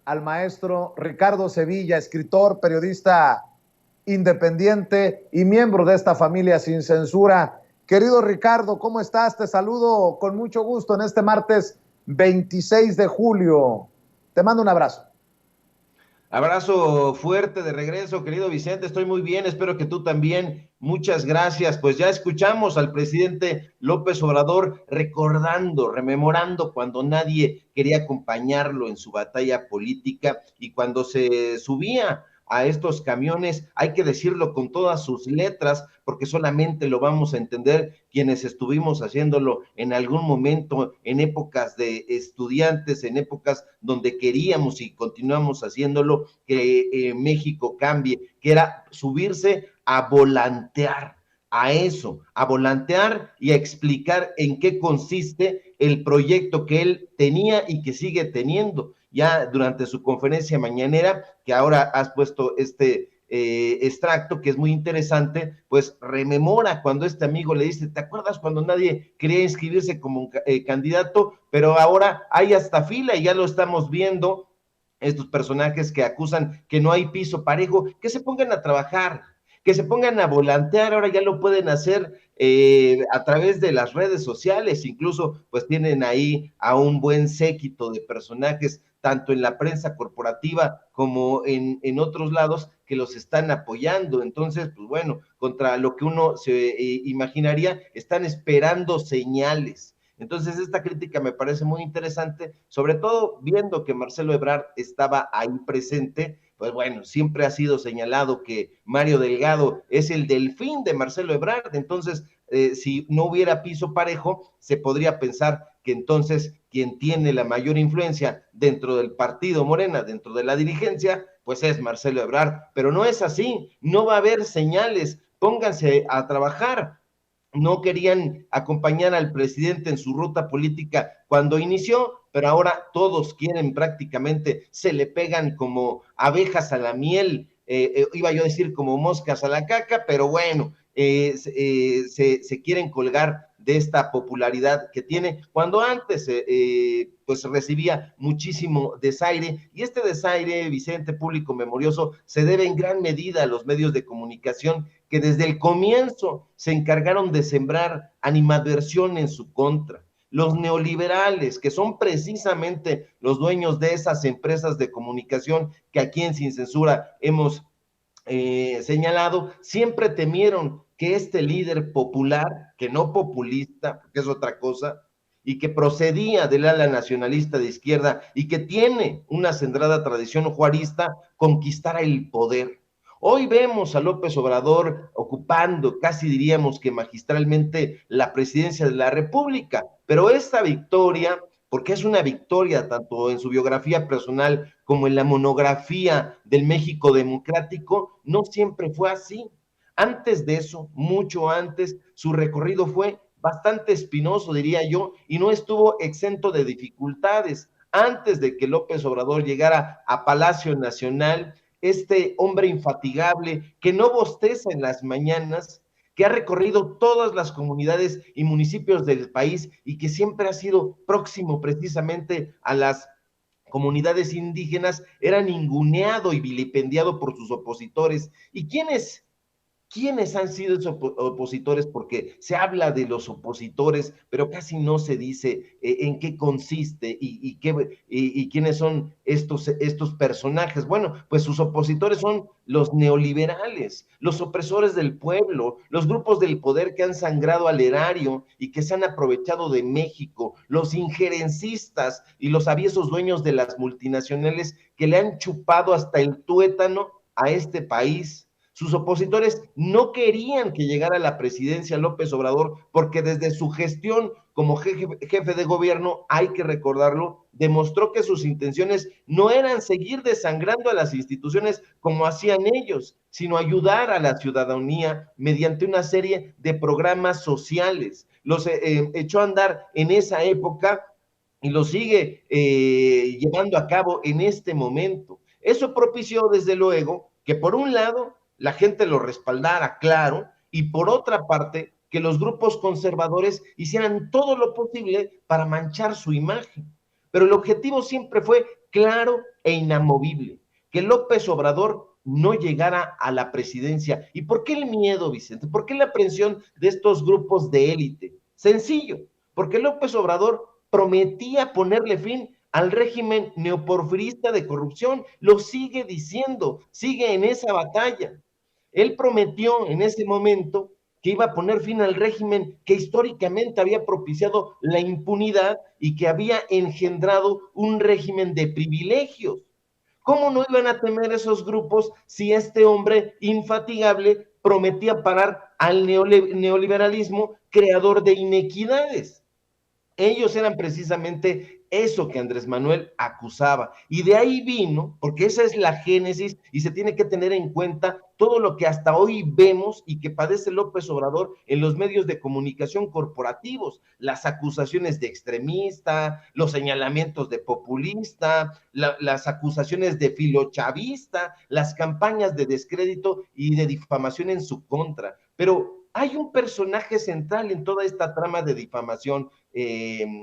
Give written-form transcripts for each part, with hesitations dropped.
al maestro Ricardo Sevilla, escritor, periodista independiente y miembro de esta familia sin censura. Querido Ricardo, ¿cómo estás? Te saludo con mucho gusto en este martes 26 de julio. Te mando un abrazo. Abrazo fuerte de regreso, querido Vicente, estoy muy bien, espero que tú también. Muchas gracias. Pues ya escuchamos al presidente López Obrador recordando, rememorando cuando nadie quería acompañarlo en su batalla política y cuando se subía a estos camiones, hay que decirlo con todas sus letras, porque solamente lo vamos a entender quienes estuvimos haciéndolo en algún momento, en épocas de estudiantes, en épocas donde queríamos y continuamos haciéndolo, que México cambie, que era subirse a volantear, a eso, a volantear y a explicar en qué consiste el proyecto que él tenía y que sigue teniendo. Ya durante su conferencia mañanera, que ahora has puesto este extracto que es muy interesante, pues rememora cuando este amigo le dice, ¿te acuerdas cuando nadie quería inscribirse como candidato, pero ahora hay hasta fila y ya lo estamos viendo, estos personajes que acusan que no hay piso parejo, que se pongan a trabajar, que se pongan a volantear, ahora ya lo pueden hacer a través de las redes sociales, incluso pues tienen ahí a un buen séquito de personajes, tanto en la prensa corporativa como en otros lados, que los están apoyando. Entonces, pues bueno, contra lo que uno se imaginaría, están esperando señales. Entonces, esta crítica me parece muy interesante, sobre todo viendo que Marcelo Ebrard estaba ahí presente. Pues bueno, siempre ha sido señalado que Mario Delgado es el delfín de Marcelo Ebrard, entonces si no hubiera piso parejo, se podría pensar que entonces quien tiene la mayor influencia dentro del partido Morena, dentro de la dirigencia, pues es Marcelo Ebrard, pero no es así, no va a haber señales, pónganse a trabajar. No querían acompañar al presidente en su ruta política cuando inició, pero ahora todos quieren prácticamente, se le pegan como abejas a la miel, iba yo a decir como moscas a la caca, pero bueno, se quieren colgar de esta popularidad que tiene, cuando antes pues recibía muchísimo desaire, y este desaire, Vicente, público memorioso, se debe en gran medida a los medios de comunicación que desde el comienzo se encargaron de sembrar animadversión en su contra. Los neoliberales, que son precisamente los dueños de esas empresas de comunicación que aquí en Sin Censura hemos señalado, siempre temieron que este líder popular, que no populista, que es otra cosa, y que procedía del ala nacionalista de izquierda y que tiene una centrada tradición juarista, conquistara el poder. Hoy vemos a López Obrador ocupando, casi diríamos que magistralmente, la presidencia de la República, pero esta victoria, porque es una victoria tanto en su biografía personal como en la monografía del México democrático, no siempre fue así. Antes de eso, mucho antes, su recorrido fue bastante espinoso, diría yo, y no estuvo exento de dificultades. Antes de que López Obrador llegara a Palacio Nacional, este hombre infatigable que no bosteza en las mañanas, que ha recorrido todas las comunidades y municipios del país y que siempre ha sido próximo precisamente a las comunidades indígenas, era ninguneado y vilipendiado por sus opositores. ¿Y quiénes han sido esos opositores? Porque se habla de los opositores, pero casi no se dice en qué consiste y quiénes son estos personajes. Bueno, pues sus opositores son los neoliberales, los opresores del pueblo, los grupos del poder que han sangrado al erario y que se han aprovechado de México, los injerencistas y los aviesos dueños de las multinacionales que le han chupado hasta el tuétano a este país. Sus opositores no querían que llegara a la presidencia López Obrador porque desde su gestión como jefe de gobierno, hay que recordarlo, demostró que sus intenciones no eran seguir desangrando a las instituciones como hacían ellos, sino ayudar a la ciudadanía mediante una serie de programas sociales. Los echó a andar en esa época y lo sigue llevando a cabo en este momento. Eso propició, desde luego, que por un lado la gente lo respaldara, claro, y por otra parte, que los grupos conservadores hicieran todo lo posible para manchar su imagen. Pero el objetivo siempre fue claro e inamovible, que López Obrador no llegara a la presidencia. ¿Y por qué el miedo, Vicente? ¿Por qué la aprehensión de estos grupos de élite? Sencillo, porque López Obrador prometía ponerle fin al régimen neoporfirista de corrupción, lo sigue diciendo, sigue en esa batalla. Él prometió en ese momento que iba a poner fin al régimen que históricamente había propiciado la impunidad y que había engendrado un régimen de privilegios. ¿Cómo no iban a temer esos grupos si este hombre infatigable prometía parar al neoliberalismo creador de inequidades? Ellos eran precisamente eso que Andrés Manuel acusaba. Y de ahí vino, porque esa es la génesis y se tiene que tener en cuenta todo lo que hasta hoy vemos y que padece López Obrador en los medios de comunicación corporativos, las acusaciones de extremista, los señalamientos de populista, las acusaciones de filochavista, las campañas de descrédito y de difamación en su contra. Pero hay un personaje central en toda esta trama de difamación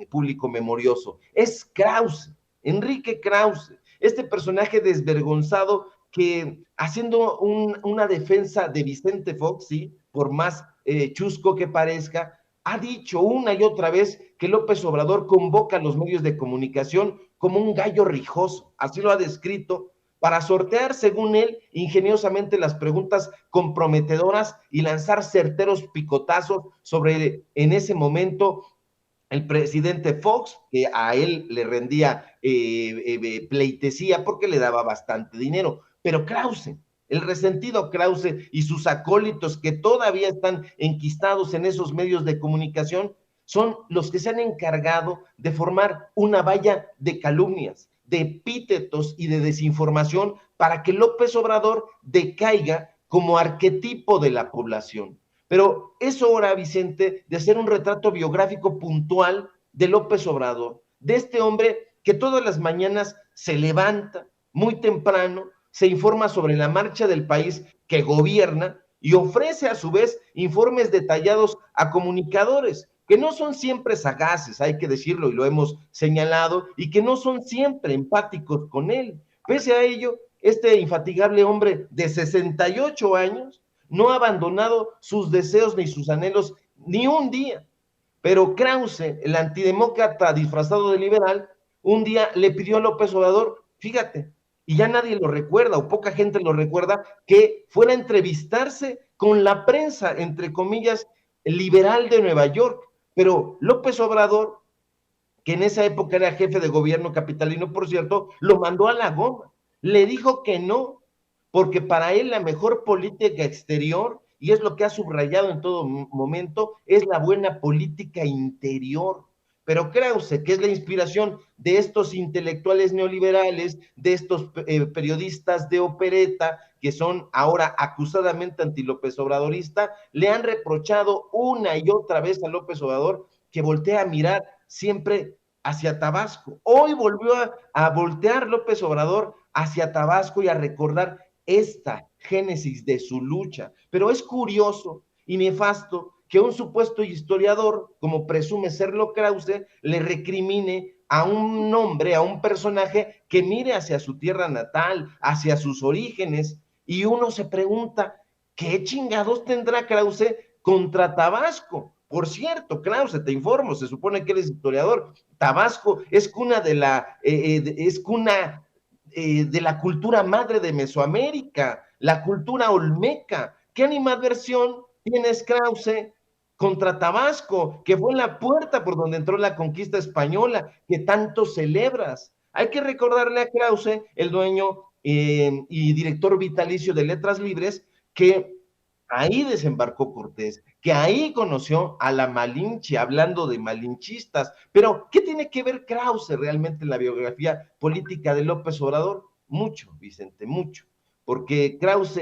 público memorioso. Es Krause, Enrique Krause, este personaje desvergonzado que haciendo una defensa de Vicente Fox, ¿sí? Por más chusco que parezca, ha dicho una y otra vez que López Obrador convoca a los medios de comunicación como un gallo rijoso, así lo ha descrito, para sortear, según él, ingeniosamente las preguntas comprometedoras y lanzar certeros picotazos sobre, en ese momento, el presidente Fox, que a él le rendía pleitesía porque le daba bastante dinero, pero Krause, el resentido Krause y sus acólitos que todavía están enquistados en esos medios de comunicación, son los que se han encargado de formar una valla de calumnias, de epítetos y de desinformación para que López Obrador decaiga como arquetipo de la población. Pero es hora, Vicente, de hacer un retrato biográfico puntual de López Obrador, de este hombre que todas las mañanas se levanta muy temprano, se informa sobre la marcha del país que gobierna y ofrece a su vez informes detallados a comunicadores que no son siempre sagaces, hay que decirlo y lo hemos señalado, y que no son siempre empáticos con él. Pese a ello, este infatigable hombre de 68 años no ha abandonado sus deseos ni sus anhelos ni un día. Pero Krause, el antidemócrata disfrazado de liberal, un día le pidió a López Obrador, fíjate, y ya nadie lo recuerda o poca gente lo recuerda, que fuera a entrevistarse con la prensa, entre comillas, liberal de Nueva York. Pero López Obrador, que en esa época era jefe de gobierno capitalino, por cierto, lo mandó a la goma. Le dijo que no, porque para él la mejor política exterior, y es lo que ha subrayado en todo momento, es la buena política interior. Pero Krause, que es la inspiración de estos intelectuales neoliberales, de estos periodistas de opereta, que son ahora acusadamente anti-López Obradorista, le han reprochado una y otra vez a López Obrador que voltea a mirar siempre hacia Tabasco. Hoy volvió a voltear López Obrador hacia Tabasco y a recordar esta génesis de su lucha. Pero es curioso y nefasto que un supuesto historiador, como presume serlo Krause, le recrimine a un hombre, a un personaje que mire hacia su tierra natal, hacia sus orígenes, y uno se pregunta, ¿qué chingados tendrá Krause contra Tabasco? Por cierto, Krause, te informo, se supone que eres historiador, Tabasco es cuna de la cultura madre de Mesoamérica, la cultura olmeca. ¿Qué animadversión tienes, Krause, contra Tabasco, que fue la puerta por donde entró la conquista española, que tanto celebras? Hay que recordarle a Krause, el dueño y director vitalicio de Letras Libres, que ahí desembarcó Cortés, que ahí conoció a la Malinche, hablando de malinchistas. Pero, ¿qué tiene que ver Krause realmente en la biografía política de López Obrador? Mucho, Vicente, mucho. Porque Krause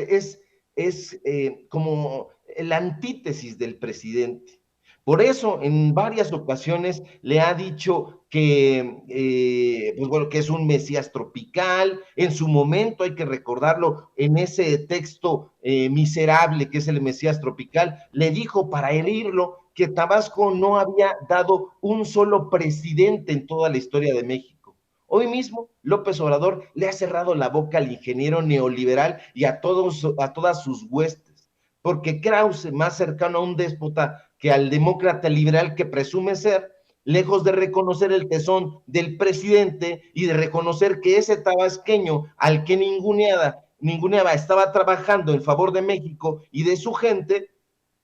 es como la antítesis del presidente. Por eso, en varias ocasiones le ha dicho que, pues bueno, que es un Mesías tropical. En su momento, hay que recordarlo, en ese texto miserable que es el Mesías tropical, le dijo para herirlo que Tabasco no había dado un solo presidente en toda la historia de México. Hoy mismo López Obrador le ha cerrado la boca al ingeniero neoliberal y a todas sus huestes, porque Krause, más cercano a un déspota que al demócrata liberal que presume ser, lejos de reconocer el tesón del presidente y de reconocer que ese tabasqueño al que ninguneaba estaba trabajando en favor de México y de su gente,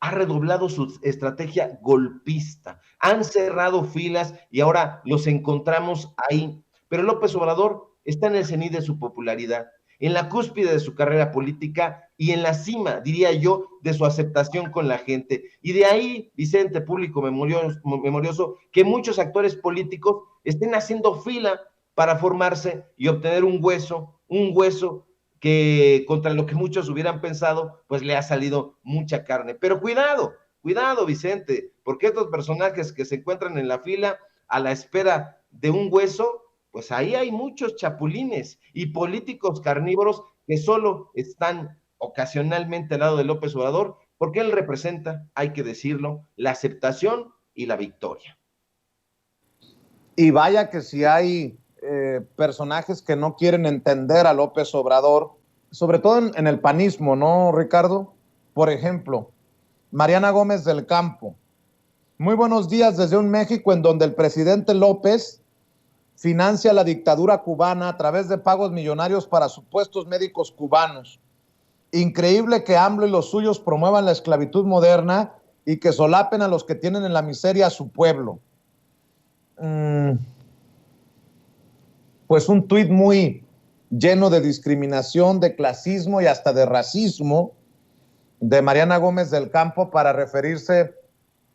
ha redoblado su estrategia golpista, han cerrado filas y ahora los encontramos ahí. Pero López Obrador está en el cenit de su popularidad, en la cúspide de su carrera política y en la cima, diría yo, de su aceptación con la gente. Y de ahí, Vicente, público memorioso, que muchos actores políticos estén haciendo fila para formarse y obtener un hueso que contra lo que muchos hubieran pensado, pues le ha salido mucha carne. Pero cuidado, Vicente, porque estos personajes que se encuentran en la fila a la espera de un hueso, pues ahí hay muchos chapulines y políticos carnívoros que solo están ocasionalmente al lado de López Obrador, porque él representa, hay que decirlo, la aceptación y la victoria. Y vaya que si hay personajes que no quieren entender a López Obrador, sobre todo en el panismo, ¿no, Ricardo? Por ejemplo, Mariana Gómez del Campo. Muy buenos días desde un México en donde el presidente López financia la dictadura cubana a través de pagos millonarios para supuestos médicos cubanos. Increíble que AMLO y los suyos promuevan la esclavitud moderna y que solapen a los que tienen en la miseria a su pueblo. Pues un tuit muy lleno de discriminación, de clasismo y hasta de racismo de Mariana Gómez del Campo para referirse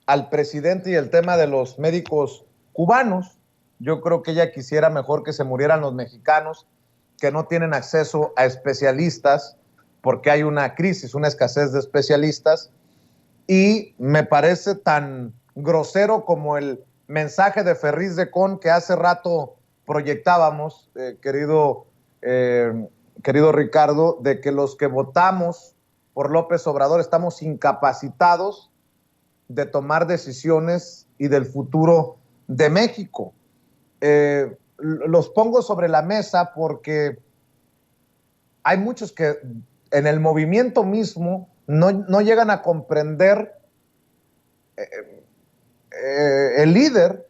al presidente y el tema de los médicos cubanos. Yo creo que ella quisiera mejor que se murieran los mexicanos que no tienen acceso a especialistas porque hay una crisis, una escasez de especialistas, y me parece tan grosero como el mensaje de Ferriz de Con que hace rato proyectábamos, querido Ricardo, de que los que votamos por López Obrador estamos incapacitados de tomar decisiones y del futuro de México. Los pongo sobre la mesa porque hay muchos que en el movimiento mismo no llegan a comprender el líder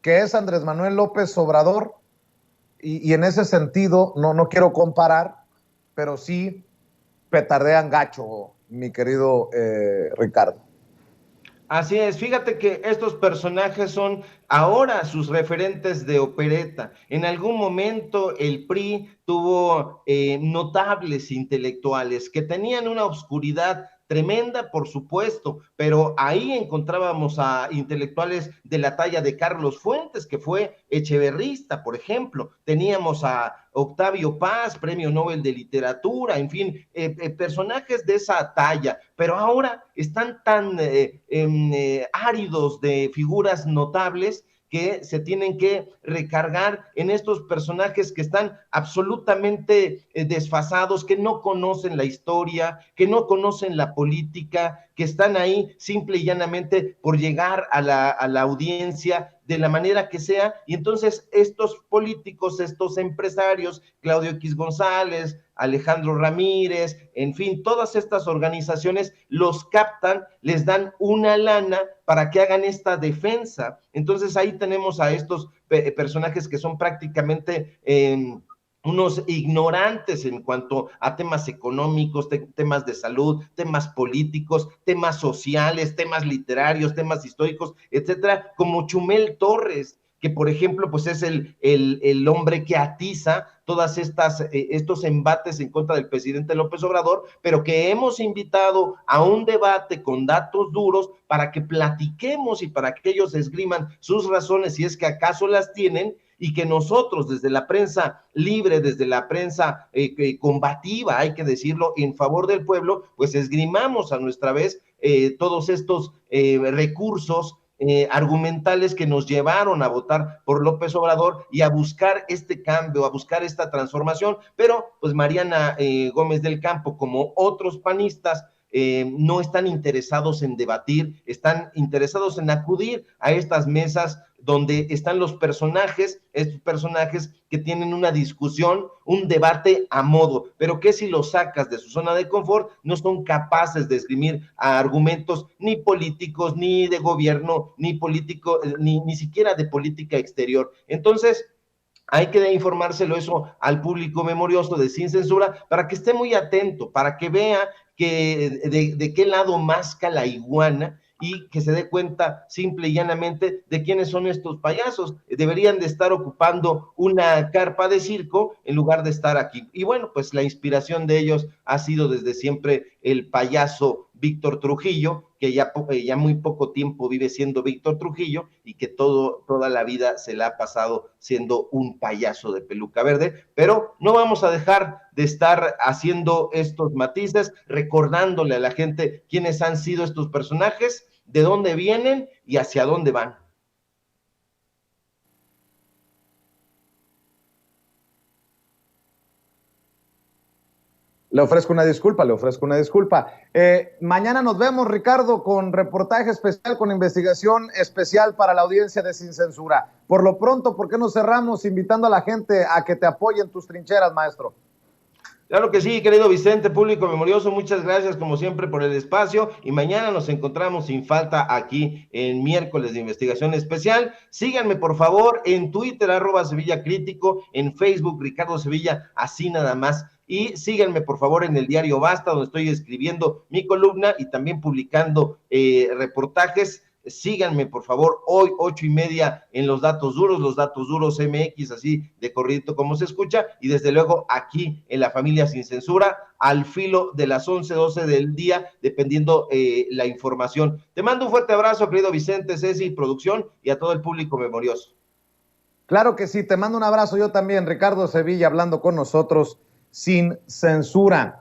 que es Andrés Manuel López Obrador, y en ese sentido no quiero comparar, pero sí petardean gacho, mi querido Ricardo. Así es, fíjate que estos personajes son ahora sus referentes de opereta. En algún momento el PRI tuvo notables intelectuales que tenían una oscuridad tremenda, por supuesto, pero ahí encontrábamos a intelectuales de la talla de Carlos Fuentes, que fue echeverrista, por ejemplo. Teníamos a Octavio Paz, Premio Nobel de Literatura, en fin, personajes de esa talla, pero ahora están tan áridos de figuras notables que se tienen que recargar en estos personajes que están absolutamente desfasados, que no conocen la historia, que no conocen la política, que están ahí simple y llanamente por llegar a la audiencia de la manera que sea, y entonces estos políticos, estos empresarios, Claudio X González, Alejandro Ramírez, en fin, todas estas organizaciones los captan, les dan una lana para que hagan esta defensa. Entonces ahí tenemos a estos personajes que son prácticamente unos ignorantes en cuanto a temas económicos, temas de salud, temas políticos, temas sociales, temas literarios, temas históricos, etcétera, como Chumel Torres, que por ejemplo, pues es el hombre que atiza todas estos embates en contra del presidente López Obrador, pero que hemos invitado a un debate con datos duros para que platiquemos y para que ellos esgriman sus razones, si es que acaso las tienen, y que nosotros desde la prensa libre, desde la prensa combativa, hay que decirlo, en favor del pueblo, pues esgrimamos a nuestra vez todos estos recursos argumentales que nos llevaron a votar por López Obrador y a buscar este cambio, a buscar esta transformación, pero pues Mariana Gómez del Campo, como otros panistas, no están interesados en debatir, están interesados en acudir a estas mesas donde están los personajes, estos personajes que tienen una discusión, un debate a modo, pero que si los sacas de su zona de confort, no son capaces de esgrimir argumentos ni políticos, ni de gobierno, ni político, ni siquiera de política exterior. Entonces, hay que informárselo eso al público memorioso de Sin Censura para que esté muy atento, para que vea que de qué lado masca la iguana y que se dé cuenta simple y llanamente de quiénes son estos payasos. Deberían de estar ocupando una carpa de circo en lugar de estar aquí. Y bueno, pues la inspiración de ellos ha sido desde siempre el payaso Víctor Trujillo, que ya muy poco tiempo vive siendo Víctor Trujillo y que toda la vida se la ha pasado siendo un payaso de peluca verde, pero no vamos a dejar de estar haciendo estos matices, recordándole a la gente quiénes han sido estos personajes, de dónde vienen y hacia dónde van. Le ofrezco una disculpa, le ofrezco una disculpa. Mañana nos vemos, Ricardo, con reportaje especial, con investigación especial para la audiencia de Sin Censura. Por lo pronto, ¿por qué no cerramos invitando a la gente a que te apoye en tus trincheras, maestro? Claro que sí, querido Vicente, público memorioso, muchas gracias como siempre por el espacio y mañana nos encontramos sin falta aquí en miércoles de investigación especial. Síganme por favor en Twitter, @Sevilla Crítico, en Facebook, Ricardo Sevilla, así nada más. Y síganme por favor en el diario Basta, donde estoy escribiendo mi columna y también publicando reportajes. Síganme por favor hoy 8:30 en los datos duros MX, así de corridito como se escucha, y desde luego aquí en La Familia Sin Censura al filo de las 11:12 del día, dependiendo la información. Te mando un fuerte abrazo, querido Vicente, Ceci, producción, y a todo el público memorioso. Claro que sí, te mando un abrazo yo también, Ricardo Sevilla, hablando con nosotros Sin Censura.